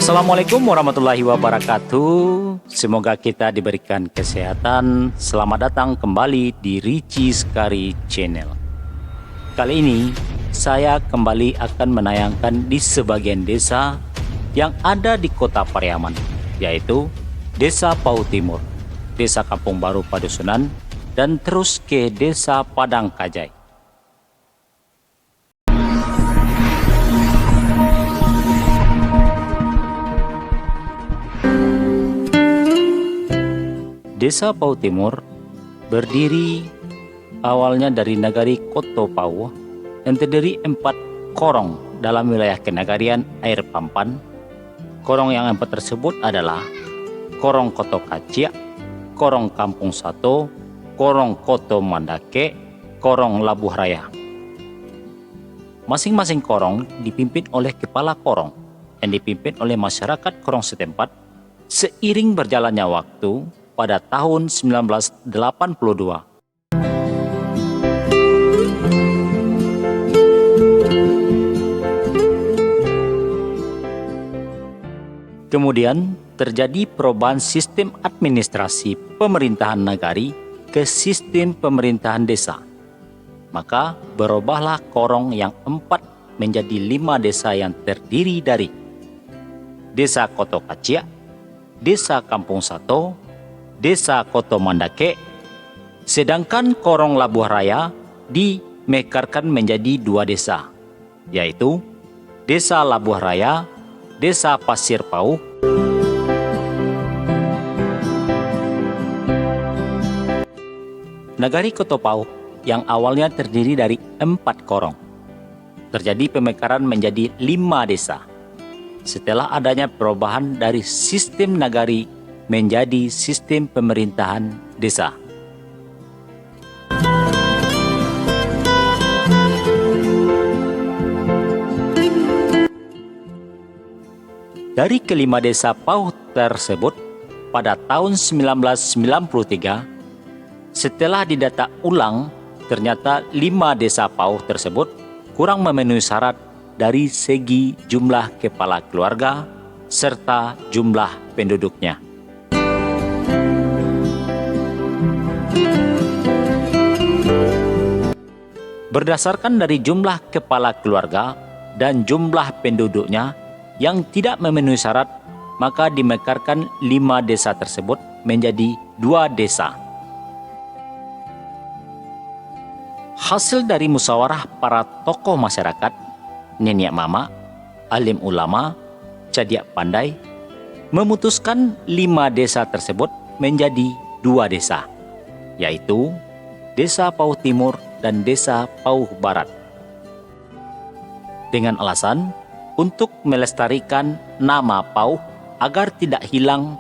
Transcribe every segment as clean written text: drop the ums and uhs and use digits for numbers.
Assalamualaikum warahmatullahi wabarakatuh. Semoga kita diberikan kesehatan. Selamat datang kembali di Richie Skari Channel. Kali ini saya kembali akan menayangkan di sebagian desa yang ada di kota Pariaman, yaitu Desa Pauh Timur, Desa Kampung Baru Padusunan, dan terus ke Desa Padang Kajai. Desa Pauh Timur berdiri awalnya dari Nagari Koto Pauh yang terdiri 4 korong dalam wilayah kenagarian Air Pampan. Korong yang 4 tersebut adalah Korong Koto Kaciak, Korong Kampung Sato, Korong Koto Mandake, Korong Labuh Raya. Masing-masing korong dipimpin oleh kepala korong yang dipimpin oleh masyarakat korong setempat. Seiring berjalannya waktu, pada tahun 1982, kemudian terjadi perubahan sistem administrasi pemerintahan nagari ke sistem pemerintahan desa. Maka berubahlah korong yang 4 menjadi 5 desa yang terdiri dari Desa Koto Kaciak, Desa Kampung Sato, Desa Koto Mandake, sedangkan Korong Labuh Raya dimekarkan menjadi 2 desa, yaitu Desa Labuh Raya, Desa Pasir Pauh, Nagari Koto Pauh yang awalnya terdiri dari 4 korong. Terjadi pemekaran menjadi 5 desa. Setelah adanya perubahan dari sistem nagari menjadi sistem pemerintahan desa. Dari kelima desa Pauh tersebut, pada tahun 1993, setelah didata ulang, ternyata 5 desa Pauh tersebut kurang memenuhi syarat dari segi jumlah kepala keluarga serta jumlah penduduknya. Berdasarkan dari jumlah kepala keluarga dan jumlah penduduknya yang tidak memenuhi syarat, maka dimekarkan 5 desa tersebut menjadi 2 desa. Hasil dari musyawarah para tokoh masyarakat, nenek mama, alim ulama, cadiak pandai, memutuskan 5 desa tersebut menjadi 2 desa, yaitu Desa Pauh Timur dan Desa Pauh Barat, dengan alasan untuk melestarikan nama Pauh agar tidak hilang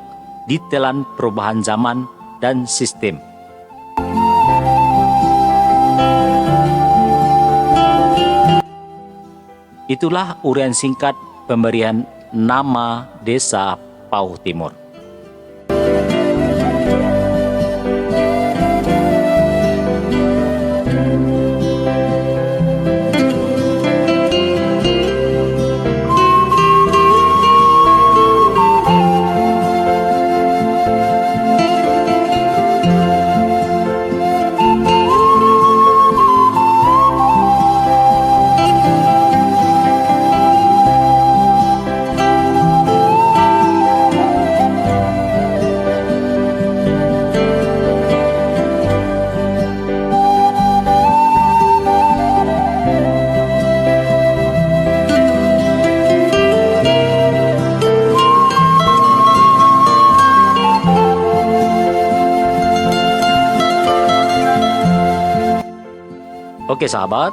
di telan perubahan zaman dan sistem. Itulah uraian singkat pemberian nama Desa Pauh Timur. Oke sahabat,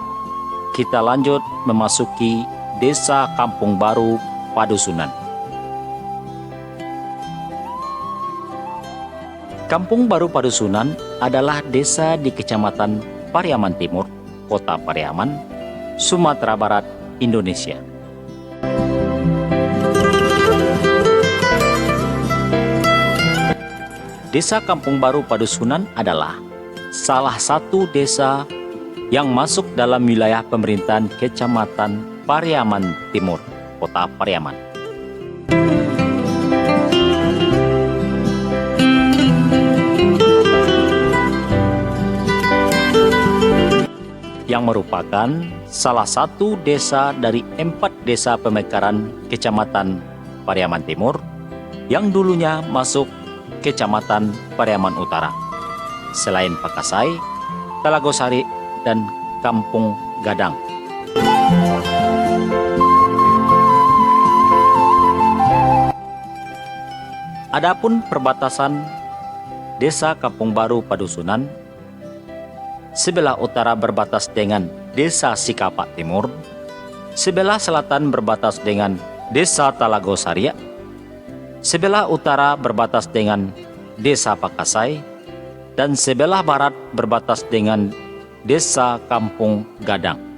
kita lanjut memasuki Desa Kampung Baru Padusunan. Kampung Baru Padusunan adalah desa di Kecamatan Pariaman Timur, Kota Pariaman, Sumatera Barat, Indonesia. Desa Kampung Baru Padusunan adalah salah satu desa yang masuk dalam wilayah pemerintahan Kecamatan Pariaman Timur, Kota Pariaman. yang merupakan salah satu desa dari 4 desa pemekaran Kecamatan Pariaman Timur yang dulunya masuk Kecamatan Pariaman Utara. Selain Pakasai, Talagosari, dan Kampung Gadang. Adapun perbatasan Desa Kampung Baru Padusunan, sebelah utara berbatas dengan Desa Sikapak Timur, sebelah selatan berbatas dengan Desa Talagosari, sebelah utara berbatas dengan Desa Pakasai, dan sebelah barat berbatas dengan Desa Kampung Gadang.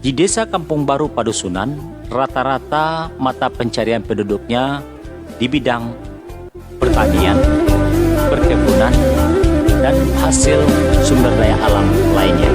Di Desa Kampung Baru Padusunan, rata-rata mata pencarian penduduknya di bidang pertanian, perkebunan, dan hasil sumber daya alam lainnya.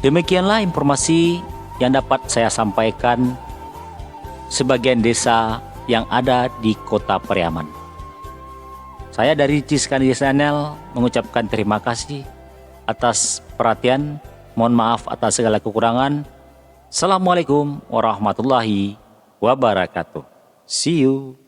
Demikianlah informasi yang dapat saya sampaikan sebagian desa yang ada di Kota Pariaman. Saya dari Ciskani Channel mengucapkan terima kasih atas perhatian. Mohon maaf atas segala kekurangan. Assalamualaikum warahmatullahi wabarakatuh. See you.